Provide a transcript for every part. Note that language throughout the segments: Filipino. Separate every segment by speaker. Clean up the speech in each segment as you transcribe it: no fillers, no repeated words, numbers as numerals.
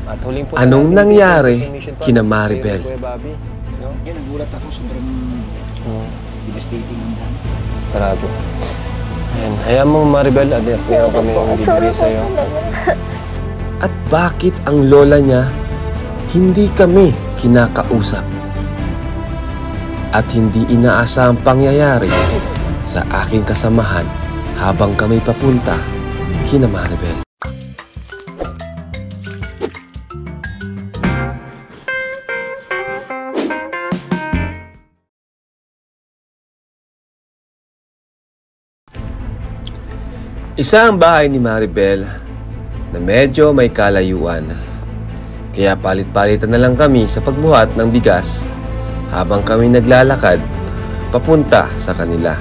Speaker 1: At huling po
Speaker 2: Anong nangyari kina Maribel?
Speaker 3: Yan, nagulat ako. Sobrang devastating ang dami.
Speaker 1: Grabe. Ayan, hayaan mo Maribel, adir ko kami
Speaker 4: Sorry
Speaker 1: bibigay
Speaker 4: po
Speaker 1: sa'yo.
Speaker 4: talaga.
Speaker 2: At bakit ang lola niya hindi kami kinakausap? At hindi inaasahang pangyayari sa aking kasamahan habang kami papunta kina Maribel. Isa ang bahay ni Maribel na medyo may kalayuan. Kaya palit-palitan na lang kami sa pagbuhat ng bigas habang kami naglalakad papunta sa kanila.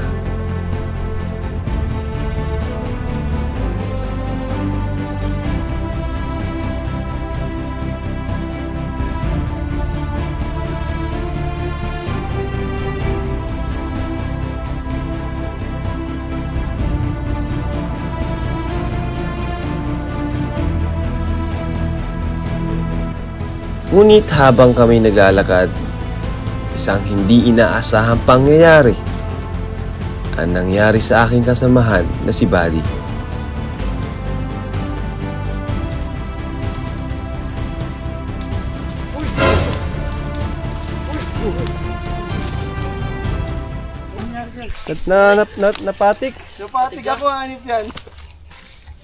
Speaker 2: Ngunit habang kami naglalakad, isang hindi inaasahang pangyayari ang nangyari sa aking kasamahan na si Buddy.
Speaker 1: Napatik?
Speaker 3: Napatig ako, hanip yan.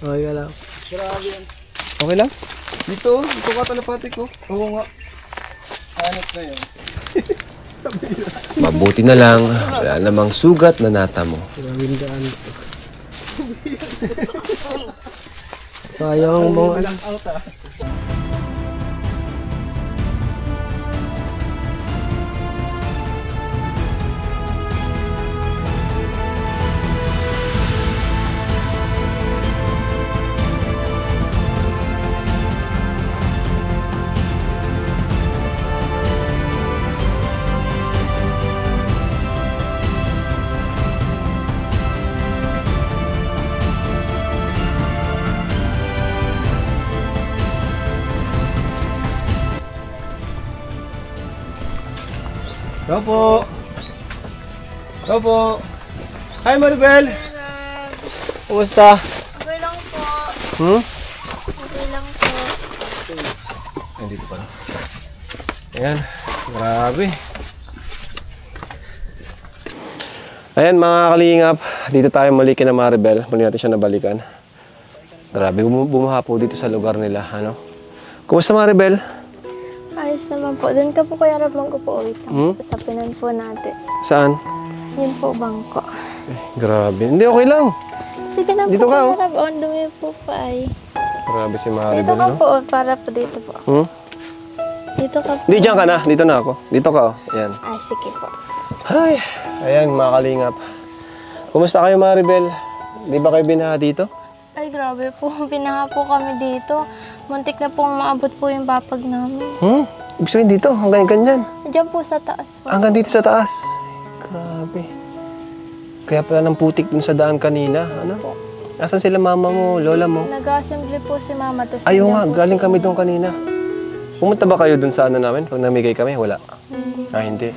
Speaker 1: Okay ka lang.
Speaker 3: Grabe yan.
Speaker 1: Okay lang?
Speaker 3: Dito ka talapatik ko. Oo nga. Hanip na yan.
Speaker 2: Mabuti na lang, wala namang sugat na natamo.
Speaker 1: Maraming sayang mo.
Speaker 3: Out ah.
Speaker 1: Opo. Opo. Hi Maribel. Kumusta?
Speaker 4: Okay lang po. Okay lang po.
Speaker 1: Nandito pala. Ayan. Grabe. Ayan mga kalingap. Dito tayo muli kina Maribel. Muli natin siya nabalikan. Grabe. Bumaha po dito sa lugar nila. Ano? Kumusta Maribel?
Speaker 4: Ayos naman po. Doon ka po Kuya Rab, mag-upo-uwit lang po sa pinan po natin.
Speaker 1: Saan?
Speaker 4: Yun po, bangko.
Speaker 1: Grabe. Hindi, okay lang.
Speaker 4: Sige na
Speaker 1: Dito
Speaker 4: po
Speaker 1: ka,
Speaker 4: Kuya Rab. On dumi po pa ay.
Speaker 1: Grabe si Maribel,
Speaker 4: Dito ka
Speaker 1: no?
Speaker 4: po, para po dito po. Dito ka po.
Speaker 1: Hindi, dyan ka na. Dito na ako. Dito ka, oh. Ayan.
Speaker 4: Ay, sige po.
Speaker 1: Ay, ayan mga kalingap. Kumusta kayo Maribel? Di ba kayo binaha dito?
Speaker 4: Ay, grabe po. Pinaha po kami dito. Muntik na pong maabot po yung papag namin.
Speaker 1: Ibig sabihin dito, hanggang ganyan.
Speaker 4: Diyan po sa taas po.
Speaker 1: Hanggang dito sa taas. Grabe. Kaya pala ng putik dun sa daan kanina. Ano? Nasaan sila mama mo, lola mo?
Speaker 4: Nag-assembly po si mama.
Speaker 1: Ayaw nga, galing kami doon kanina. Pumunta ba kayo dun sa ano namin? Pag namigay kami, wala. Hindi.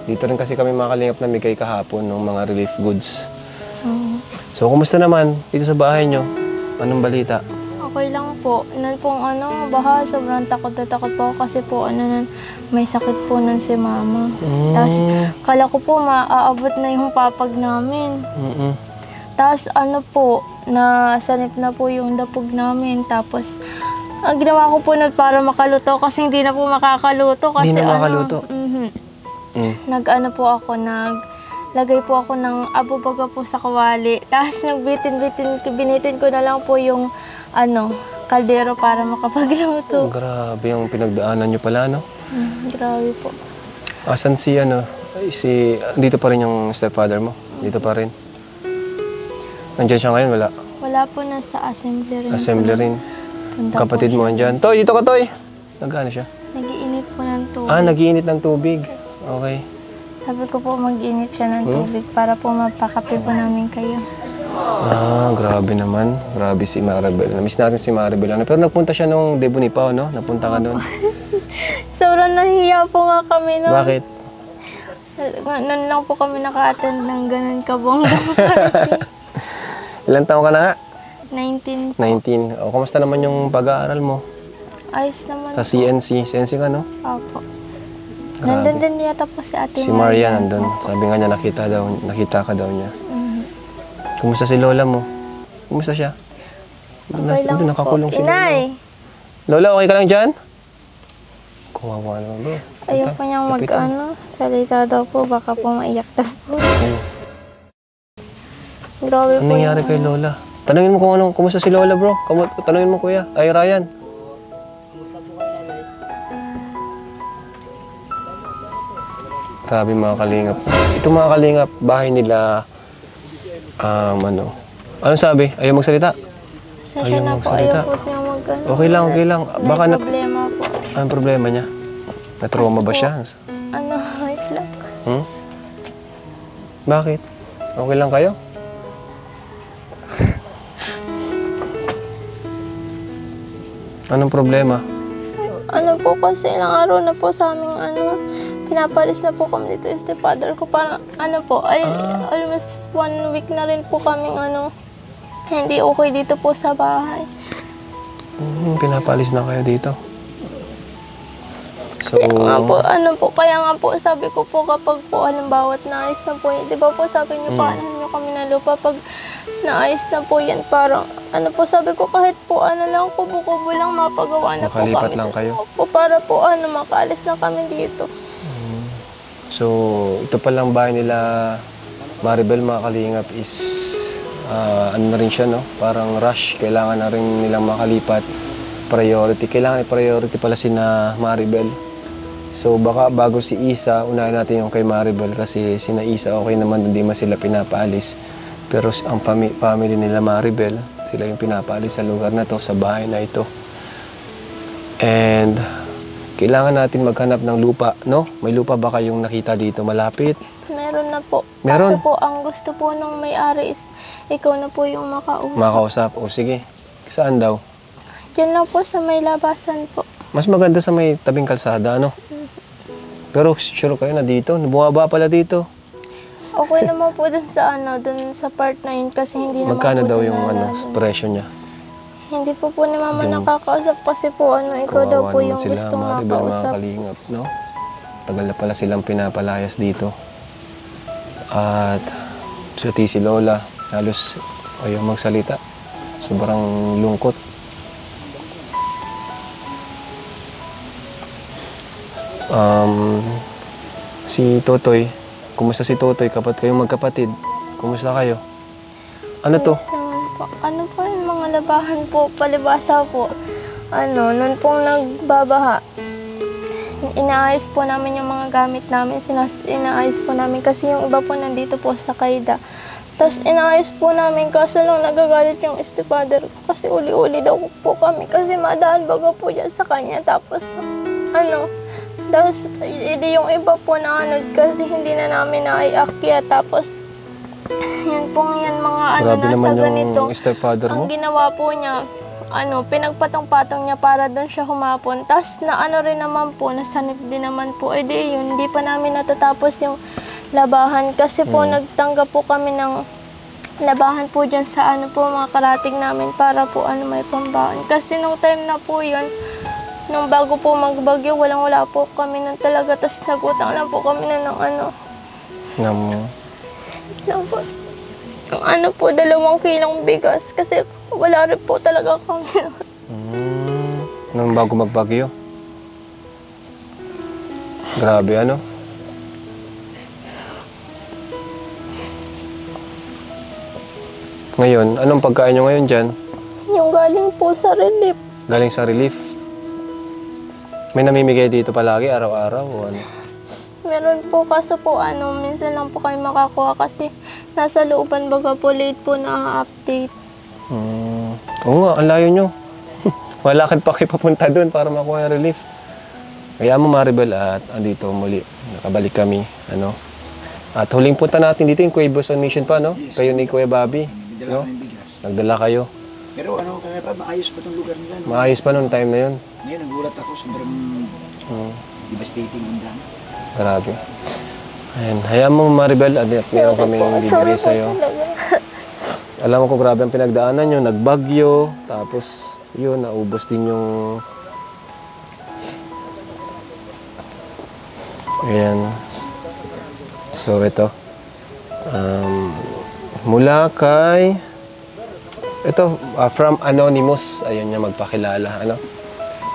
Speaker 1: Dito rin kasi kami mga kalingap namigay kahapon ng mga relief goods. So, kumusta naman dito sa bahay nyo? Anong balita?
Speaker 4: Okay lang po. Nun pong baha, sobrang takot na takot po ako kasi po may sakit po nun si mama. Tapos, kala ko po maaabot na yung papag namin. Tapos nasanip na po yung dapog namin. Tapos, ang ginawa ko po nun para makaluto kasi hindi na po makakaluto. Kasi
Speaker 1: Hindi na makaluto?
Speaker 4: Naglagay po ako ng abubaga po sa kawali. Tapos binitin ko na lang po yung kaldero para makapagluto.
Speaker 1: Grabe yung pinagdaanan nyo pala, no?
Speaker 4: Grabe po.
Speaker 1: Asan dito pa rin yung stepfather mo? Dito pa rin? Nandiyan siya ngayon, wala?
Speaker 4: Wala po, nasa assembly rin.
Speaker 1: Assembly rin.
Speaker 4: Punta
Speaker 1: Kapatid
Speaker 4: po
Speaker 1: mo andyan. Toy, dito ka, Toy! Nag-ano siya?
Speaker 4: Nag-iinit po ng tubig.
Speaker 1: Nag-iinit ng tubig. Okay.
Speaker 4: Sabi ko po mag-init siya ng tubig para po mapakape po namin kayo.
Speaker 1: Grabe naman. Grabe si Maribel. Namiss natin si Maribel. Pero nagpunta siya nung Debo ni Pao, no? Napunta ka doon.
Speaker 4: Sobrang nahiya po nga kami nun.
Speaker 1: Bakit?
Speaker 4: Nun lang po kami naka-attend ng ganun kabongga.
Speaker 1: Ilan taon ka na nga?
Speaker 4: 19.
Speaker 1: 19. O, kamusta naman yung pag-aaral mo?
Speaker 4: Ayos naman
Speaker 1: Sa
Speaker 4: po.
Speaker 1: CNC. CNC ka, no?
Speaker 4: Opo. Nandun din yata po si Ate
Speaker 1: Si Maria nandun. Sabi nga niya, nakita ka daw niya. Kumusta si Lola mo? Kumusta siya?
Speaker 4: Okay lang
Speaker 1: Doon,
Speaker 4: po.
Speaker 1: nakakulong si
Speaker 4: Inay!
Speaker 1: Lola, okay ka lang dyan? Kawawa naman, bro.
Speaker 4: Ayaw po niyang salita daw po, baka po maiyak daw po. Grabe
Speaker 1: Ano
Speaker 4: po
Speaker 1: nangyari kay Lola? Tanungin mo kung kumusta si Lola, bro. Tanungin mo, kuya. Ay, Ryan. Grabe mga kalingap. Ito mga kalingap, bahay nila, ano sabi? Ayaw magsalita?
Speaker 4: Sasya na po,
Speaker 1: magsalita.
Speaker 4: ayaw po niya mag-ano.
Speaker 1: Okay lang, okay lang. Baka
Speaker 4: May problema po.
Speaker 1: anong problema niya? Na-trauma ba siya?
Speaker 4: Wait lang.
Speaker 1: Bakit? Okay lang kayo? Anong problema?
Speaker 4: Ano po kasi, ilang araw na po sa aming pinapalis na po kami dito sa father ko. Parang almost 1 week na rin po kaming hindi okay dito po sa bahay.
Speaker 1: Pinapalis na kayo dito. So,
Speaker 4: Kaya nga po, sabi ko po kapag po, halimbawa naayos na po yun, di ba po sabi niyo, paanan niyo kami ng lupa pag naayos na po yan, parang, sabi ko kahit po, lang, kubo-kubo lang, mapagawa na po kami.
Speaker 1: Makalipat lang kayo?
Speaker 4: Po, para po, makaalis na kami dito.
Speaker 1: So, ito palang bahay nila Maribel, mga kalingap, is na rin siya, no? Parang rush. Kailangan na rin nilang makalipat. Priority. Kailangan i-priority pala si na Maribel. So, baka bago si Isa, unahin natin yung kay Maribel kasi si na Isa okay naman, hindi man sila pinapaalis. Pero ang family nila Maribel, sila yung pinapaalis sa lugar na to, sa bahay na ito. And kailangan natin maghanap ng lupa, no? May lupa ba kayong nakita dito malapit?
Speaker 4: Meron na po.
Speaker 1: Meron?
Speaker 4: Kaso po, ang gusto po ng may-ari is ikaw na po yung makausap.
Speaker 1: Makausap. O sige. Saan daw?
Speaker 4: Yan lang po sa may labasan po.
Speaker 1: Mas maganda sa may tabing kalsada, ano? Pero sure kayo na dito? Bumaba pala dito.
Speaker 4: Okay naman po dun sa part na yun kasi hindi naman
Speaker 1: Magkano
Speaker 4: po
Speaker 1: daw
Speaker 4: dun
Speaker 1: yung
Speaker 4: nalalim.
Speaker 1: presyo niya?
Speaker 4: Hindi po ni mama nakakausap kasi po ikaw daw
Speaker 1: Kawawa
Speaker 4: po
Speaker 1: naman
Speaker 4: yung
Speaker 1: sila,
Speaker 4: gustong
Speaker 1: Maribel, mga
Speaker 4: makausap.
Speaker 1: kalingap, no? Tagal na pala silang pinapalayas dito. At si Lola, halos ayaw magsalita. Sobrang lungkot. Si Totoy, kumusta si Totoy? Kayong magkapatid, kumusta kayo? Ano to?
Speaker 4: Ayos naman po. Ano po yung mga labahan po, palibasa po. Noon pong nagbabaha, inaayos po namin yung mga gamit namin. Inaayos po namin kasi yung iba po nandito po sa Kaida. Tapos inaayos po namin kaso lang nagagalit yung stepfather ko kasi uli-uli daw po kami kasi madaan baga po dyan sa kanya. Tapos tapos hindi yung iba po na kasi hindi na namin naiakyat. Tapos yun pong yan mga
Speaker 1: Grabe
Speaker 4: nasa
Speaker 1: naman
Speaker 4: ganito.
Speaker 1: yung stepfather mo.
Speaker 4: Ang ginawa po niya, pinagpatong-patong niya para doon siya humapon. Tapos rin naman po, nasanip din naman po. Yun, hindi pa namin natatapos yung labahan. Kasi po, nagtanggap po kami ng labahan po dyan sa mga karating namin para po may pambaon. Kasi nung time na po yun, nung bago po magbagyo, walang-wala po kami nun talaga. Tapos nagutang lang po kami na ng 2 kilong bigas kasi wala rin po talaga kami.
Speaker 1: Nung bago magbagyo. Grabe, ano? Ngayon, anong pagkain nyo ngayon dyan?
Speaker 4: Yung galing po sa relief.
Speaker 1: Galing sa relief? May namimigay dito palagi, araw-araw o ano?
Speaker 4: Meron po kaso po minsan lang po kayo makakuha kasi nasa looban baga po late po na-update.
Speaker 1: Oo nga, ang layo nyo. Malakad pa kayo papunta doon para makuha yung relief. Kaya mo Maribel at andito muli, nakabalik kami. At huling punta natin dito yung Kuya Buson Mission pa, no? Kayo ni Kuya Bobby.
Speaker 3: Nagdala
Speaker 1: No?
Speaker 3: kami ng bigas.
Speaker 1: Nagdala kayo.
Speaker 3: Pero ano, kaya pa, maayos pa itong lugar nila. No?
Speaker 1: Maayos pa noong time na yun.
Speaker 3: Ngayon, nagulat ako, sobrang devastating ang dami.
Speaker 1: Grabe. Ayan, hayaan mo Maribel, at meron kaming bibigay sa'yo. Alam mo ko grabe ang pinagdaanan nyo, nagbagyo, tapos yun, naubos din yung... Ayan. So ito. Mula kay... Ito, from Anonymous, ayun niya magpakilala. Ano?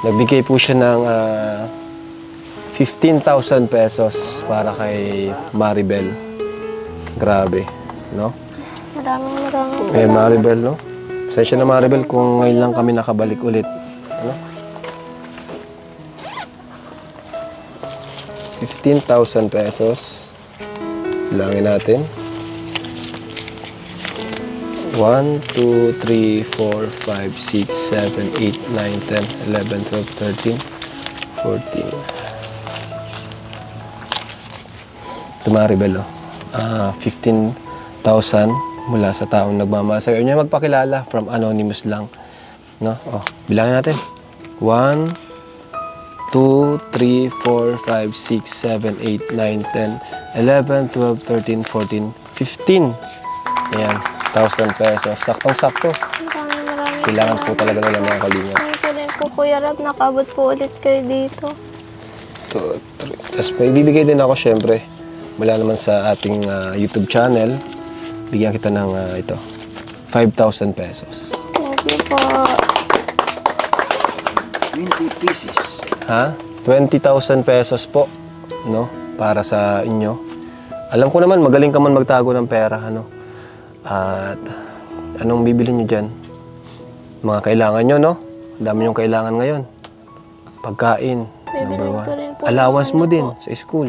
Speaker 1: Nagbigay po siya ng 15,000 pesos para kay Maribel. Grabe, no?
Speaker 4: Maraming
Speaker 1: Eh,
Speaker 4: salamat.
Speaker 1: Maribel, no? Pasensya na Maribel kung ngayon lang kami nakabalik ulit. Ano? 15,000 pesos. Bilangin natin. 1, 2, 3, 4, 5, 6, 7, 8, 9, 10, 11, 12, 13, 14. Ito Maribel, oh. 15,000 mula sa taong nagmamahal sa'yo. Yun yung magpakilala from Anonymous lang. No? Oh, bilangin natin. 1, 2, 3, 4, 5, 6, 7, 8, 9, 10, 11, 12, 13, 14, 15. Ayan, 1,000 pesos. Saktong-sakto.
Speaker 4: Maraming
Speaker 1: Kailangan po talaga nila mga kalingap.
Speaker 4: Thank you rin po, Kuya Rab. Nakabot po ulit kayo dito.
Speaker 1: 2, 3. Tapos may bibigay din ako syempre. Mula naman sa ating YouTube channel. Bigyan kita ng ito. 5,000 pesos.
Speaker 4: Thank you po.
Speaker 3: 20 pieces.
Speaker 1: Ha? 20,000 pesos po, no? Para sa inyo. Alam ko naman, magaling ka man magtago ng pera, ano? At anong bibili nyo dyan? Mga kailangan nyo, no? Ang dami nyong kailangan ngayon. Pagkain, number
Speaker 4: Bibilin ko
Speaker 1: 1.
Speaker 4: rin po.
Speaker 1: Allowance
Speaker 4: ng
Speaker 1: mo
Speaker 4: ano
Speaker 1: din
Speaker 4: po.
Speaker 1: sa school.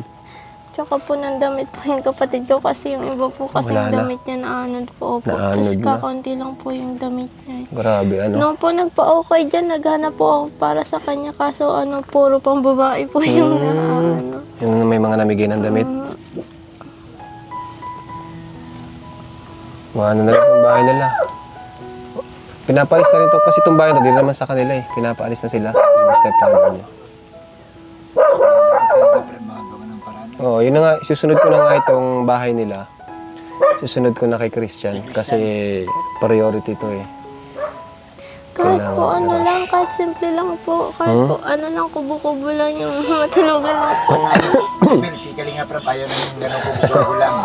Speaker 4: Tsaka po ng damit po yung kapatid ko kasi yung iba po kasi
Speaker 1: Wala
Speaker 4: yung
Speaker 1: na.
Speaker 4: damit niya naanod po. Opo.
Speaker 1: Naanod
Speaker 4: Tapos
Speaker 1: na.
Speaker 4: kakaunti lang po yung damit niya.
Speaker 1: Grabe, ano?
Speaker 4: Nung po nagpa-okay dyan, naghanap po ako para sa kanya. Kaso ano, puro pang babae po yung naano.
Speaker 1: Yung may mga namigay ng damit. Mga ano na lang itong bahay nila. Pinapalis na rin to kasi itong bahay na, di naman sa kanila eh. Pinapaalis na sila. Yung stepfather niya.
Speaker 3: Dapat magawa ng paraan.
Speaker 1: Oo, yun na nga. Susunod ko na nga itong bahay nila. Susunod ko na kay Christian. Kasi priority to eh.
Speaker 4: Kahit
Speaker 1: Kailangan
Speaker 4: po ano
Speaker 1: talaga.
Speaker 4: lang, kahit simple lang po. Kahit po ano lang, kubo-kubo lang yung matulugan lang po natin.
Speaker 3: Well, si Kalinga Prab ayaw na yung gano'ng kubo lang.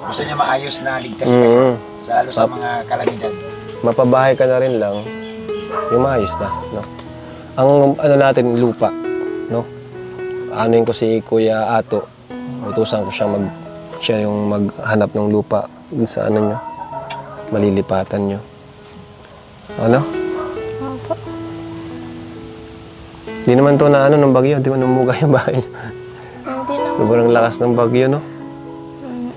Speaker 3: Gusto niya maayos na ligtas kayo. Lalo sa mga kalamidad.
Speaker 1: Mapabahay ka na rin lang. Yung maayos na, no? Ang ano natin, lupa, no? Anuin ko si Kuya Ato. Utusan ko siya yung maghanap ng lupa dun sa ano nyo. Malilipatan nyo. Ano?
Speaker 4: Opo.
Speaker 1: Di naman to na ano ng bagyo, di man numuga yung bahay nyo.
Speaker 4: Hindi naman.
Speaker 1: Sobrang lakas ng bagyo, no?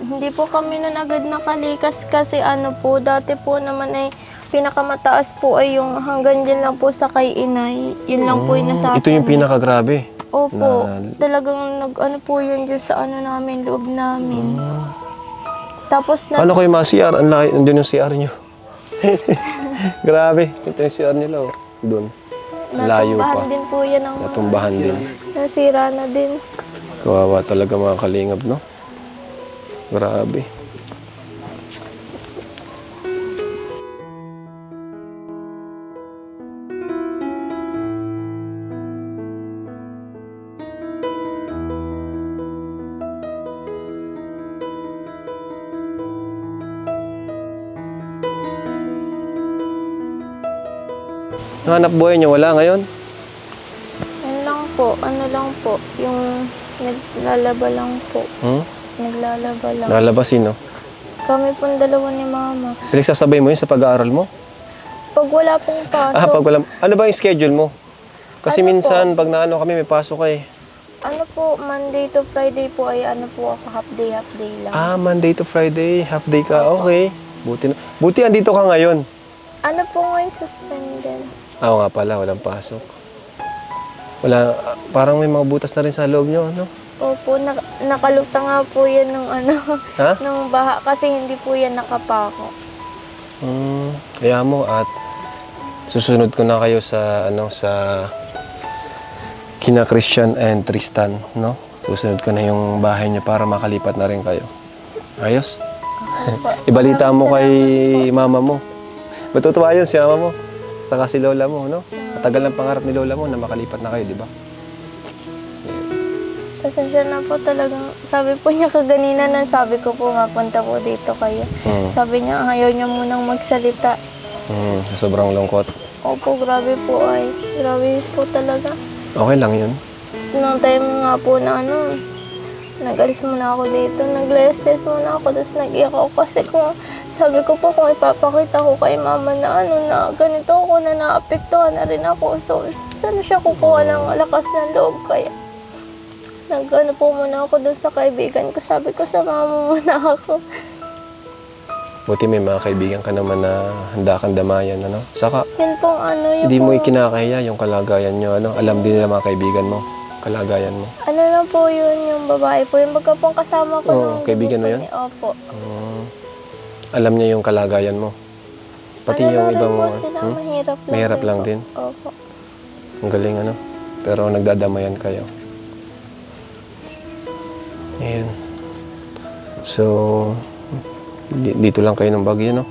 Speaker 4: Hindi po kami nun agad nakalikas kasi ano po, dati po naman ay pinakamataas po ay yung hanggang dyan lang po sa kay inay. Yun lang po yung nasasanay.
Speaker 1: Ito yung pinakagrabe.
Speaker 4: Opo,
Speaker 1: na-
Speaker 4: talagang nag-ano po yun dyan sa ano namin, loob namin. Tapos na,
Speaker 1: Paano kayo mga CR? Ang laki, andun yung CR nyo. Grabe. Ito yung CR nila, oh. Doon. Layo
Speaker 4: natumbahan
Speaker 1: pa.
Speaker 4: din po yan ng
Speaker 1: Natumbahan din.
Speaker 4: nasira na din.
Speaker 1: Kawawa talaga mga kalingap, no? Grabe. Hanap buhay niyo, wala ngayon?
Speaker 4: Yan lang po, ano lang po, yung naglalaba lang po. Naglalaba lang.
Speaker 1: Lalabasin, no?
Speaker 4: Kami pong dalawa ni Mama.
Speaker 1: Pinagsasabay mo yun sa pag-aaral mo?
Speaker 4: Pag wala pong pasok,
Speaker 1: Pag wala... Ano ba yung schedule mo? Kasi
Speaker 4: Ano
Speaker 1: minsan, pag naano kami, may pasok ka eh.
Speaker 4: ano po, Monday to Friday po ay ano po ako, half day lang.
Speaker 1: Monday to Friday, half day ka, okay. Buti andito ka ngayon.
Speaker 4: Ano po ngayon suspended?
Speaker 1: Oo nga pala, walang pasok. Wala, parang may mga butas na rin sa loob nyo, ano?
Speaker 4: Opo, nakalukta nga po yan ng ano,
Speaker 1: Ha?
Speaker 4: ng baha kasi hindi po yan nakapako.
Speaker 1: Kaya mo at susunod ko na kayo sa sa kina Christian and Tristan, no? Susunod ko na yung bahay niyo para makalipat na rin kayo. Ayos? Ibalita mo kay mama mo. Matutuwa yun si mama mo. Saka si lola mo, no? Matagal ng pangarap ni lola mo na makalipat na kayo, di ba?
Speaker 4: Pasensya na po talagang, sabi po niya kaganina nang sabi ko po mapunta po dito kayo. Sabi niya ayaw niya munang magsalita.
Speaker 1: Sa sobrang lungkot.
Speaker 4: Opo, grabe po ay. Grabe po talaga.
Speaker 1: Okay lang yun.
Speaker 4: Noong time nga po na nag-alis muna ako dito, nag-less muna ako, tapos nag-iyak ako kasi kung sabi ko po kung ipapakita ko kay mama na na ganito ako, na naapektuhan na rin ako. So, saan siya kukuha ng lakas ng loob kaya? Nag-ano po muna ako doon sa kaibigan ko, sabi ko sa mama muna ako.
Speaker 1: Buti may mga kaibigan ka naman na handa kang damayan, ano? Saka,
Speaker 4: Yun pong yun
Speaker 1: hindi mo
Speaker 4: pong-
Speaker 1: ikinakahiya yung kalagayan nyo, ano? Alam din nila mga kaibigan mo, kalagayan mo.
Speaker 4: Ano lang po yun, yung babae po, yung baga pong kasama ko.
Speaker 1: Oo,
Speaker 4: nung
Speaker 1: kaibigan mo
Speaker 4: grupo
Speaker 1: yun?
Speaker 4: niya. Opo.
Speaker 1: Alam niya yung kalagayan mo. Pati yung
Speaker 4: rin
Speaker 1: ibang
Speaker 4: po sila, mahirap lang.
Speaker 1: mahirap lang
Speaker 4: po.
Speaker 1: din.
Speaker 4: Opo.
Speaker 1: Ang galing, ano? Pero nagdadamayan kayo. Ayan. So, dito lang kayo ng Baguio, no?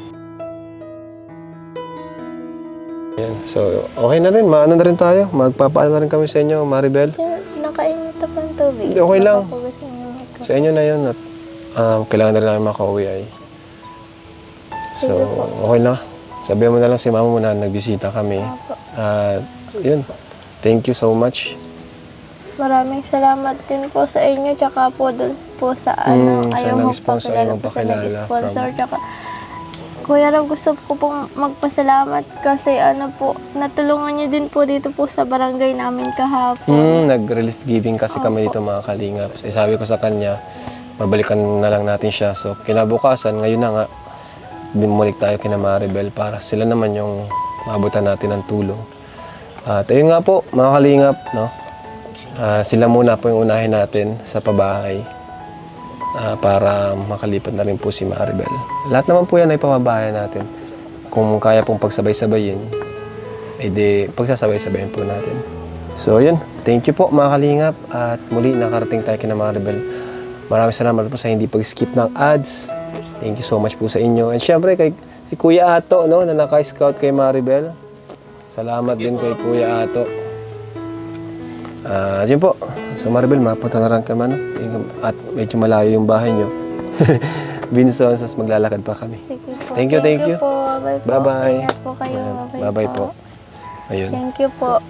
Speaker 1: Ayan. So, okay na rin. Maano na rin tayo. Magpapaano na rin kami sa inyo, Maribel.
Speaker 4: Nakainit pa ng tubig.
Speaker 1: Okay lang.
Speaker 4: Baka po gusto niyo magkape.
Speaker 1: Sa inyo na yun. At, kailangan na rin namin makauwi ay. So,
Speaker 4: Sige po.
Speaker 1: okay na. Sabihan mo na lang si mama mo na nagbisita kami.
Speaker 4: Opo.
Speaker 1: Yun. Thank you so much.
Speaker 4: Maraming salamat din po sa inyo, tsaka po doon po sa
Speaker 1: sa
Speaker 4: ayaw
Speaker 1: nag-sponsor,
Speaker 4: magpakilala
Speaker 1: ayaw
Speaker 4: po sa
Speaker 1: magpakilala
Speaker 4: nag-sponsor,
Speaker 1: from-
Speaker 4: tsaka Kuya Ram, gusto ko pong magpasalamat kasi po, natulungan niyo din po dito po sa barangay namin kahapon.
Speaker 1: Nag-relief giving kasi kami dito mga kalingap. Sabi ko sa kanya, babalikan na lang natin siya. So, kinabukasan, ngayon na nga, bumulik tayo kina Maribel para sila naman yung maabutan natin ng tulong. At ayun nga po, mga kalingap, no? Sila muna po yung unahin natin sa pabahay para makalipat na rin po si Maribel. Lahat naman po yan ay pamabahay natin. Kung kaya pong pagsabay-sabayin, edi pagsasabay-sabayin po natin. So yun, thank you po mga kalingap at muli nakarating tayo kina Maribel. Maraming salamat po sa hindi pag-skip ng ads. Thank you so much po sa inyo. And syempre kay si Kuya Ato, no, na naka-scout kay Maribel. Salamat din kay Kuya Ato. Yun po. So Maribel, mapunta na rin kami, no? At medyo malayo yung bahay nyo. Binson, sas maglalakad pa kami.
Speaker 4: Sige po.
Speaker 1: Thank you, thank you.
Speaker 4: po. Bye po.
Speaker 1: Bye-bye.
Speaker 4: Ingat po kayo. Bye-bye
Speaker 1: Bye-bye po. Ayun.
Speaker 4: Thank you po.